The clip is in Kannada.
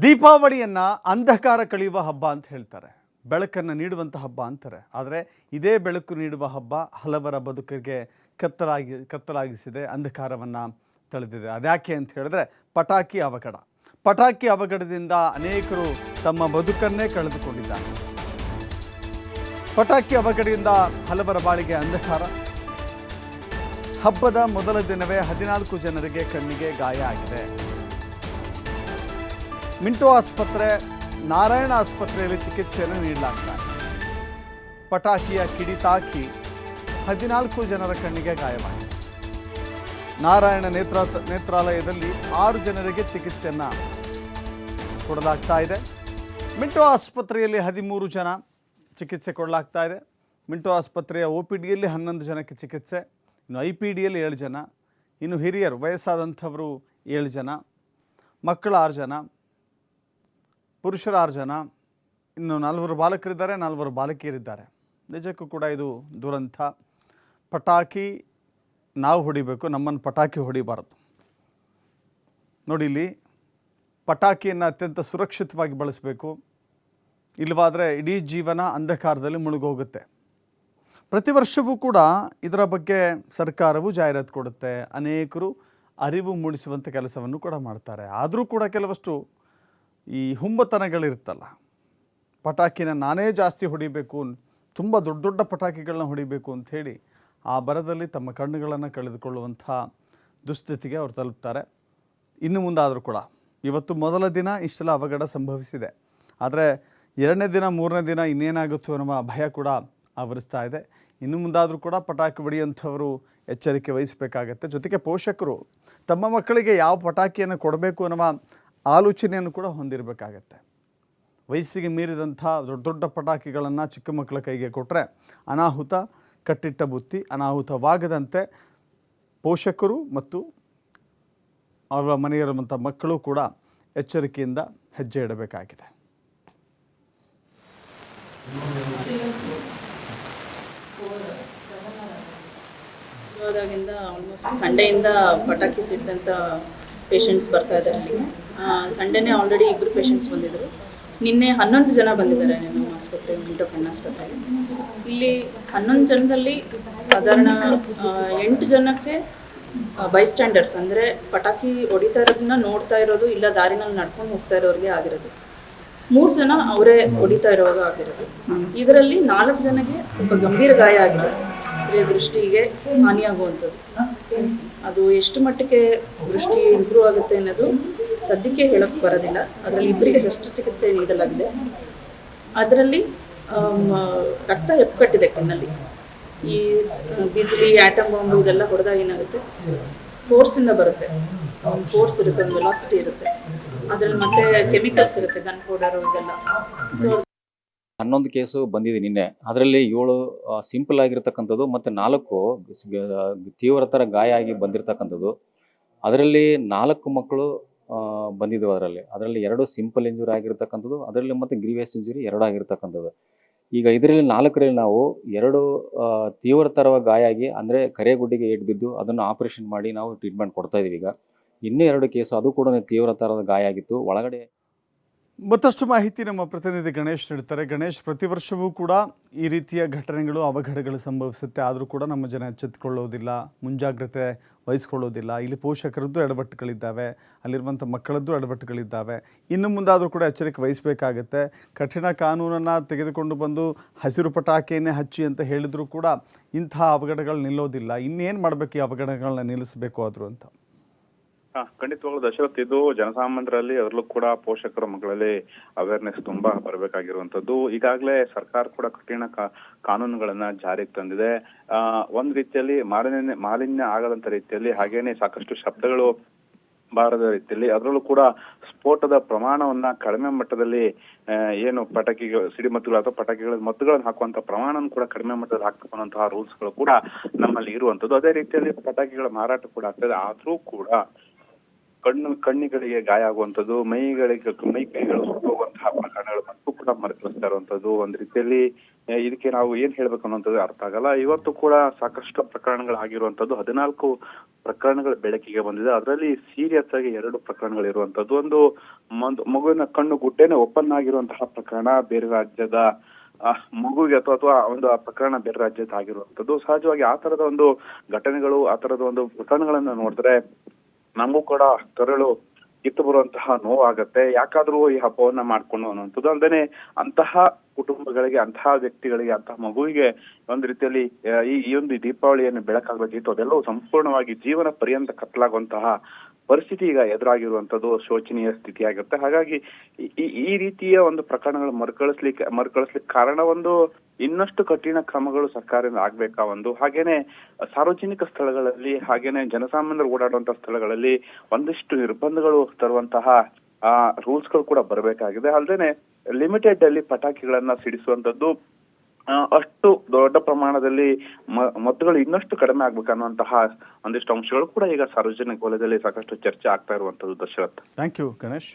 ದೀಪಾವಳಿಯನ್ನ ಅಂಧಕಾರ ಕಳೆಯುವ ಹಬ್ಬ ಅಂತ ಹೇಳ್ತಾರೆ. ಬೆಳಕನ್ನು ನೀಡುವಂಥ ಹಬ್ಬ ಅಂತಾರೆ. ಆದರೆ ಇದೇ ಬೆಳಕು ನೀಡುವ ಹಬ್ಬ ಹಲವರ ಬದುಕಿಗೆ ಕತ್ತಲಾಗಿಸಿದೆ, ಅಂಧಕಾರವನ್ನು ತಳೆದಿದೆ. ಅದ್ಯಾಕೆ ಅಂತ ಹೇಳಿದ್ರೆ ಪಟಾಕಿ ಅವಘಡ. ಪಟಾಕಿ ಅವಘಡದಿಂದ ಅನೇಕರು ತಮ್ಮ ಬದುಕನ್ನೇ ಕಳೆದುಕೊಂಡಿದ್ದಾರೆ. ಪಟಾಕಿ ಅವಘಡದಿಂದ ಹಲವರ ಬಾಳಿಗೆ ಅಂಧಕಾರ. ಹಬ್ಬದ ಮೊದಲ ದಿನವೇ 14 ಜನರಿಗೆ ಕಣ್ಣಿಗೆ ಗಾಯ ಆಗಿದೆ. ಮಿಂಟೋ ಆಸ್ಪತ್ರೆ, ನಾರಾಯಣ ಆಸ್ಪತ್ರೆಯಲ್ಲಿ ಚಿಕಿತ್ಸೆಯನ್ನು ನೀಡಲಾಗ್ತಾ ಇದೆ. ಪಟಾಕಿಯ ಕಿಡಿ ತಾಕಿ 14 ಜನರ ಕಣ್ಣಿಗೆ ಗಾಯವಾಗಿದೆ. ನಾರಾಯಣ ನೇತ್ರಾಲಯದಲ್ಲಿ 6 ಜನರಿಗೆ ಚಿಕಿತ್ಸೆಯನ್ನು ಕೊಡಲಾಗ್ತಾ ಇದೆ. ಮಿಂಟೋ ಆಸ್ಪತ್ರೆಯಲ್ಲಿ 13 ಜನ ಚಿಕಿತ್ಸೆ ಕೊಡಲಾಗ್ತಾ ಇದೆ. ಮಿಂಟೋ ಆಸ್ಪತ್ರೆಯ OPDಯಲ್ಲಿ 11 ಜನಕ್ಕೆ ಚಿಕಿತ್ಸೆ, ಇನ್ನು IPDಯಲ್ಲಿ 7 ಜನ, ಇನ್ನು ಹಿರಿಯರು ವಯಸ್ಸಾದಂಥವರು 7 ಜನ, ಮಕ್ಕಳು 6 ಜನ, ಪುರುಷರು 6 ಜನ, ಇನ್ನು 4 ಬಾಲಕರಿದ್ದಾರೆ, 4 ಬಾಲಕಿಯರಿದ್ದಾರೆ. ನಿಜಕ್ಕೂ ಕೂಡ ಇದು ದುರಂತ. ಪಟಾಕಿ ನಾವು ಹೊಡಿಬೇಕು, ನಮ್ಮನ್ನು ಪಟಾಕಿ ಹೊಡಿಬಾರದು. ನೋಡಿ, ಇಲ್ಲಿ ಪಟಾಕಿಯನ್ನು ಅತ್ಯಂತ ಸುರಕ್ಷಿತವಾಗಿ ಬಳಸಬೇಕು. ಇಲ್ಲವಾದರೆ ಇಡೀ ಜೀವನ ಅಂಧಕಾರದಲ್ಲಿ ಮುಳುಗೋಗುತ್ತೆ. ಪ್ರತಿ ವರ್ಷವೂ ಕೂಡ ಇದರ ಬಗ್ಗೆ ಸರ್ಕಾರವು ಜಾಹೀರಾತು ಕೊಡುತ್ತೆ. ಅನೇಕರು ಅರಿವು ಮೂಡಿಸುವಂಥ ಕೆಲಸವನ್ನು ಕೂಡ ಮಾಡ್ತಾರೆ. ಆದರೂ ಕೂಡ ಕೆಲವಷ್ಟು ಈ ಹುಂಬತನಗಳಿರುತ್ತಲ್ಲ, ಪಟಾಕಿನ ನಾನೇ ಜಾಸ್ತಿ ಹೊಡಿಬೇಕು, ತುಂಬ ದೊಡ್ಡ ದೊಡ್ಡ ಪಟಾಕಿಗಳನ್ನ ಹೊಡಿಬೇಕು ಅಂಥೇಳಿ ಆ ಬರದಲ್ಲಿ ತಮ್ಮ ಕಣ್ಣುಗಳನ್ನು ಕಳೆದುಕೊಳ್ಳುವಂಥ ದುಸ್ಥಿತಿಗೆ ಅವರು ತಲುಪ್ತಾರೆ. ಇನ್ನು ಮುಂದಾದರೂ ಕೂಡ ಇವತ್ತು ಮೊದಲ ದಿನ ಇಷ್ಟೆಲ್ಲ ಅವಘಡ ಸಂಭವಿಸಿದೆ. ಆದರೆ 2ನೇ ದಿನ 3ನೇ ದಿನ ಇನ್ನೇನಾಗುತ್ತೋ ಅನ್ನುವ ಭಯ ಕೂಡ ಆವರಿಸ್ತಾ ಇದೆ. ಇನ್ನು ಮುಂದಾದರೂ ಕೂಡ ಪಟಾಕಿ ಹೊಡೆಯುವಂಥವರು ಎಚ್ಚರಿಕೆ ವಹಿಸಬೇಕಾಗತ್ತೆ. ಜೊತೆಗೆ ಪೋಷಕರು ತಮ್ಮ ಮಕ್ಕಳಿಗೆ ಯಾವ ಪಟಾಕಿಯನ್ನು ಕೊಡಬೇಕು ಅನ್ನುವ ಆಲೋಚನೆಯನ್ನು ಕೂಡ ಹೊಂದಿರಬೇಕಾಗತ್ತೆ. ವಯಸ್ಸಿಗೆ ಮೀರಿದಂಥ ದೊಡ್ಡ ದೊಡ್ಡ ಪಟಾಕಿಗಳನ್ನು ಚಿಕ್ಕ ಮಕ್ಕಳ ಕೈಗೆ ಕೊಟ್ಟರೆ ಅನಾಹುತ ಕಟ್ಟಿಟ್ಟ ಬುತ್ತಿ. ಅನಾಹುತವಾಗದಂತೆ ಪೋಷಕರು ಮತ್ತು ಅವರ ಮನೆಯಲ್ಲಿರುವಂಥ ಮಕ್ಕಳು ಕೂಡ ಎಚ್ಚರಿಕೆಯಿಂದ ಹೆಜ್ಜೆ ಇಡಬೇಕಾಗಿದೆ. ಶುರುವಾದಾಗಿಂದ ಆಲ್ಮೋಸ್ಟ್ ಸಂಡೆಯಿಂದ ಪಟಾಕಿ ಸಿಟ್ಟಂಥ ಪೇಷಂಟ್ಸ್ ಬರ್ತಾ ಇದ್ದಾರೆ ಅಲ್ಲಿಗೆ. ಸಂಡೇನೇ ಆಲ್ರೆಡಿ 2 ಪೇಷಂಟ್ಸ್ ಬಂದಿದ್ದರು. ನಿನ್ನೆ 11 ಜನ ಬಂದಿದ್ದಾರೆ ನಮ್ಮ ಆಸ್ಪತ್ರೆ, ಮಿಂಟೋ ಕಣ್ಣಾಸ್ಪತ್ರೆಗೆ. ಇಲ್ಲಿ 11 ಜನದಲ್ಲಿ ಸಾಧಾರಣ 8 ಜನಕ್ಕೆ ಬೈಸ್ಟ್ಯಾಂಡರ್ಸ್, ಅಂದರೆ ಪಟಾಕಿ ಹೊಡಿತಾ ಇರೋದನ್ನ ನೋಡ್ತಾ ಇರೋದು, ಇಲ್ಲ ದಾರಿನಲ್ಲಿ ನಡ್ಕೊಂಡು ಹೋಗ್ತಾ ಇರೋರಿಗೆ ಆಗಿರೋದು. 3 ಜನ ಅವರೇ ಹೊಡಿತಾ ಇರೋವಾಗ ಆಗಿರೋದು. ಇದರಲ್ಲಿ 4 ಜನಕ್ಕೆ ಸ್ವಲ್ಪ ಗಂಭೀರ ಗಾಯ ಆಗಿದೆ, ದೃಷ್ಟಿಗೆ ಹಾನಿಯಾಗುವಂಥದ್ದು. ಅದು ಎಷ್ಟು ಮಟ್ಟಿಗೆ ದೃಷ್ಟಿ ಇಂಪ್ರೂವ್ ಆಗುತ್ತೆ ಅನ್ನೋದು ಸದ್ಯಕ್ಕೆ ಹೇಳೋಕ್ಕೆ ಬರೋದಿಲ್ಲ. ಅದರಲ್ಲಿ 2 ಶಸ್ತ್ರಚಿಕಿತ್ಸೆ ನೀಡಲಾಗಿದೆ. ಅದರಲ್ಲಿ ರಕ್ತ ಹೆಪ್ಪುಕಟ್ಟಿದೆ ಕಣ್ಣಲ್ಲಿ. ಈ ಬಿಸಿಲಿ, ಆಟಮ್ ಬಾಂಬು ಇದೆಲ್ಲ ಹೊಡೆದಾಗ ಏನಾಗುತ್ತೆ, ಫೋರ್ಸಿಂದ ಬರುತ್ತೆ. ಫೋರ್ಸ್ ಇರುತ್ತೆ, ಒಂದು ವೆಲಾಸಿಟಿ ಇರುತ್ತೆ. ಅದರಲ್ಲಿ ಮತ್ತೆ ಕೆಮಿಕಲ್ಸ್ ಇರುತ್ತೆ, ಗನ್ ಪೌಡರು ಇದೆಲ್ಲ. ಸೊ 11 ಕೇಸು ಬಂದಿದೆ ನಿನ್ನೆ. ಅದರಲ್ಲಿ 7 ಸಿಂಪಲ್ ಆಗಿರ್ತಕ್ಕಂಥದ್ದು ಮತ್ತು 4 ತೀವ್ರತರ ಗಾಯ ಆಗಿ ಬಂದಿರತಕ್ಕಂಥದ್ದು. ಅದರಲ್ಲಿ 4 ಮಕ್ಕಳು ಬಂದಿದ್ದವು. ಅದರಲ್ಲಿ 2 ಸಿಂಪಲ್ ಇಂಜುರಿ ಆಗಿರ್ತಕ್ಕಂಥದ್ದು, ಅದರಲ್ಲಿ ಮತ್ತು ಗ್ರೀವಿಯಸ್ ಇಂಜುರಿ 2 ಆಗಿರ್ತಕ್ಕಂಥದ್ದು. ಈಗ ಇದರಲ್ಲಿ 4ರಲ್ಲಿ ನಾವು 2 ತೀವ್ರತರವಾಗಿ ಗಾಯ ಆಗಿ, ಅಂದರೆ ಕರೆಗುಡ್ಡಿಗೆ ಏಟು ಬಿದ್ದು ಅದನ್ನು ಆಪರೇಷನ್ ಮಾಡಿ ನಾವು ಟ್ರೀಟ್ಮೆಂಟ್ ಕೊಡ್ತಾ ಇದ್ದೀವಿ. ಈಗ ಇನ್ನೂ 2 ಕೇಸು, ಅದು ಕೂಡ ತೀವ್ರತರದ ಗಾಯ ಆಗಿತ್ತು. ಒಳಗಡೆ ಮತ್ತಷ್ಟು ಮಾಹಿತಿ ನಮ್ಮ ಪ್ರತಿನಿಧಿ ಗಣೇಶ್ ನೀಡ್ತಾರೆ. ಗಣೇಶ್, ಪ್ರತಿ ವರ್ಷವೂ ಕೂಡ ಈ ರೀತಿಯ ಘಟನೆಗಳು, ಅವಘಡಗಳು ಸಂಭವಿಸುತ್ತೆ. ಆದರೂ ಕೂಡ ನಮ್ಮ ಜನ ಎಚ್ಚೆತ್ತುಕೊಳ್ಳೋದಿಲ್ಲ, ಮುಂಜಾಗ್ರತೆ ವಹಿಸ್ಕೊಳ್ಳೋದಿಲ್ಲ. ಇಲ್ಲಿ ಪೋಷಕರದ್ದು ಎಡವಟ್ಟುಗಳಿದ್ದಾವೆ, ಅಲ್ಲಿರುವಂಥ ಮಕ್ಕಳದ್ದು ಎಡವಟ್ಟುಗಳಿದ್ದಾವೆ. ಇನ್ನು ಮುಂದಾದರೂ ಕೂಡ ಎಚ್ಚರಿಕೆ ವಹಿಸಬೇಕಾಗತ್ತೆ. ಕಠಿಣ ಕಾನೂನನ್ನು ತೆಗೆದುಕೊಂಡು ಬಂದು ಹಸಿರು ಪಟಾಕಿಯನ್ನೇ ಹಚ್ಚಿ ಅಂತ ಹೇಳಿದರೂ ಕೂಡ ಇಂಥ ಅವಘಡಗಳು ನಿಲ್ಲೋದಿಲ್ಲ. ಇನ್ನೇನು ಮಾಡಬೇಕು ಈ ಅವಘಡಗಳನ್ನ ನಿಲ್ಲಿಸಬೇಕು ಆದರೂ ಅಂತ? ಖಂಡಿತವಾಗ್ಲೂ ದಶರಥ್, ಇದು ಜನಸಾಮಾನ್ಯರಲ್ಲಿ, ಅದರಲ್ಲೂ ಕೂಡ ಪೋಷಕರ ಮಕ್ಕಳಲ್ಲಿ ಅವೇರ್ನೆಸ್ ತುಂಬಾ ಬರಬೇಕಾಗಿರುವಂತದ್ದು. ಈಗಾಗಲೇ ಸರ್ಕಾರ ಕೂಡ ಕಠಿಣ ಕಾನೂನುಗಳನ್ನ ಜಾರಿಗೆ ತಂದಿದೆ. ಒಂದ್ ರೀತಿಯಲ್ಲಿ ಮಾಲಿನ್ಯ ಆಗದಂತ ರೀತಿಯಲ್ಲಿ, ಹಾಗೇನೆ ಸಾಕಷ್ಟು ಶಬ್ದಗಳು ಬಾರದ ರೀತಿಯಲ್ಲಿ, ಅದರಲ್ಲೂ ಕೂಡ ಸ್ಫೋಟದ ಪ್ರಮಾಣವನ್ನ ಕಡಿಮೆ ಮಟ್ಟದಲ್ಲಿ, ಏನು ಪಟಾಕಿಗಳು, ಸಿಡಿಮದ್ದುಗಳು ಅಥವಾ ಪಟಾಕಿಗಳ ಮದ್ದುಗಳನ್ನು ಹಾಕುವಂತ ಪ್ರಮಾಣ ಕೂಡ ಕಡಿಮೆ ಮಟ್ಟದಲ್ಲಿ ಹಾಕುವಂತಹ ರೂಲ್ಸ್ಗಳು ಕೂಡ ನಮ್ಮಲ್ಲಿ ಇರುವಂತದ್ದು. ಅದೇ ರೀತಿಯಲ್ಲಿ ಪಟಾಕಿಗಳ ಮಾರಾಟ ಕೂಡ ಆಗ್ತದೆ. ಆದ್ರೂ ಕೂಡ ಕಣ್ಣಿಗಳಿಗೆ ಗಾಯ ಆಗುವಂಥದ್ದು, ಮೈ ಕೈಗಳು ಸುಟ್ಟೋಗುವಂತಹ ಪ್ರಕರಣಗಳು ಮತ್ತು ಕೂಡ ಕೂಡ ಮರುಕಳಿಸ್ತಾ ಇರುವಂತದ್ದು. ಒಂದ್ ರೀತಿಯಲ್ಲಿ ಇದಕ್ಕೆ ನಾವು ಏನ್ ಹೇಳ್ಬೇಕು ಅನ್ನೋಂಥದ್ದು ಅರ್ಥ ಆಗಲ್ಲ. ಇವತ್ತು ಕೂಡ ಸಾಕಷ್ಟು ಪ್ರಕರಣಗಳಾಗಿರುವಂತದ್ದು 14 ಪ್ರಕರಣಗಳು ಬೆಳಕಿಗೆ ಬಂದಿದೆ. ಅದರಲ್ಲಿ ಸೀರಿಯಸ್ ಆಗಿ 2 ಪ್ರಕರಣಗಳು ಇರುವಂತದ್ದು. ಒಂದು ಮಗುವಿನ ಕಣ್ಣು ಗುಡ್ಡೆನೆ ಓಪನ್ ಆಗಿರುವಂತಹ ಪ್ರಕರಣ, ಬೇರೆ ರಾಜ್ಯದ ಮಗುವಿಗೆ ಅಥವಾ ಒಂದು ಪ್ರಕರಣ ಬೇರೆ ರಾಜ್ಯದ ಆಗಿರುವಂತದ್ದು. ಸಹಜವಾಗಿ ಆ ತರದ ಒಂದು ಘಟನೆಗಳು, ಆ ತರದ ಒಂದು ಪ್ರಕರಣಗಳನ್ನ ನೋಡಿದ್ರೆ ನಮಗೂ ಕೂಡ ಕರಳು ಕಿತ್ತು ಬರುವಂತಹ ನೋವಾಗತ್ತೆ. ಯಾಕಾದ್ರೂ ಈ ಹಬ್ಬವನ್ನ ಮಾಡ್ಕೊಂಡು ಅನ್ನುವಂಥದ್ದು. ಅಲ್ಲದೆ ಅಂತಹ ಕುಟುಂಬಗಳಿಗೆ, ಅಂತಹ ವ್ಯಕ್ತಿಗಳಿಗೆ, ಅಂತಹ ಮಗುವಿಗೆ ಒಂದ್ ರೀತಿಯಲ್ಲಿ ಈ ಒಂದು ದೀಪಾವಳಿಯನ್ನು ಬೆಳಕಾಗಬೇಕಿತ್ತು, ಅದೆಲ್ಲವೂ ಸಂಪೂರ್ಣವಾಗಿ ಜೀವನ ಪರ್ಯಂತ ಕತ್ತಲಾಗುವಂತಹ ಪರಿಸ್ಥಿತಿ ಈಗ ಎದುರಾಗಿರುವಂತದ್ದು ಶೋಚನೀಯ ಸ್ಥಿತಿ ಆಗುತ್ತೆ. ಹಾಗಾಗಿ ಈ ರೀತಿಯ ಒಂದು ಪ್ರಕರಣಗಳು ಮರುಕಳಿಸ್ಲಿಕ್ಕೆ ಕಾರಣ ಒಂದು ಇನ್ನಷ್ಟು ಕಠಿಣ ಕ್ರಮಗಳು ಸರ್ಕಾರದಿಂದ ಆಗ್ಬೇಕಾ ಒಂದು, ಹಾಗೇನೆ ಸಾರ್ವಜನಿಕ ಸ್ಥಳಗಳಲ್ಲಿ, ಹಾಗೇನೆ ಜನಸಾಮಾನ್ಯರು ಓಡಾಡುವಂತಹ ಸ್ಥಳಗಳಲ್ಲಿ ಒಂದಿಷ್ಟು ನಿರ್ಬಂಧಗಳು ತರುವಂತಹ ರೂಲ್ಸ್ ಗಳು ಕೂಡ ಬರಬೇಕಾಗಿದೆ. ಅಲ್ಲದೆ ಲಿಮಿಟೆಡ್ ಅಲ್ಲಿ ಪಟಾಕಿಗಳನ್ನ ಸಿಡಿಸುವಂತದ್ದು, ಅಷ್ಟು ದೊಡ್ಡ ಪ್ರಮಾಣದಲ್ಲಿ ಮದ್ದುಗಳು ಇನ್ನಷ್ಟು ಕಡಿಮೆ ಆಗ್ಬೇಕನ್ನುವಂತಹ ಒಂದಿಷ್ಟು ಅಂಶಗಳು ಕೂಡ ಈಗ ಸಾರ್ವಜನಿಕ ವಲಯದಲ್ಲಿ ಸಾಕಷ್ಟು ಚರ್ಚೆ ಆಗ್ತಾ ಇರುವಂತದ್ದು. Dasharath, thank you Ganesh.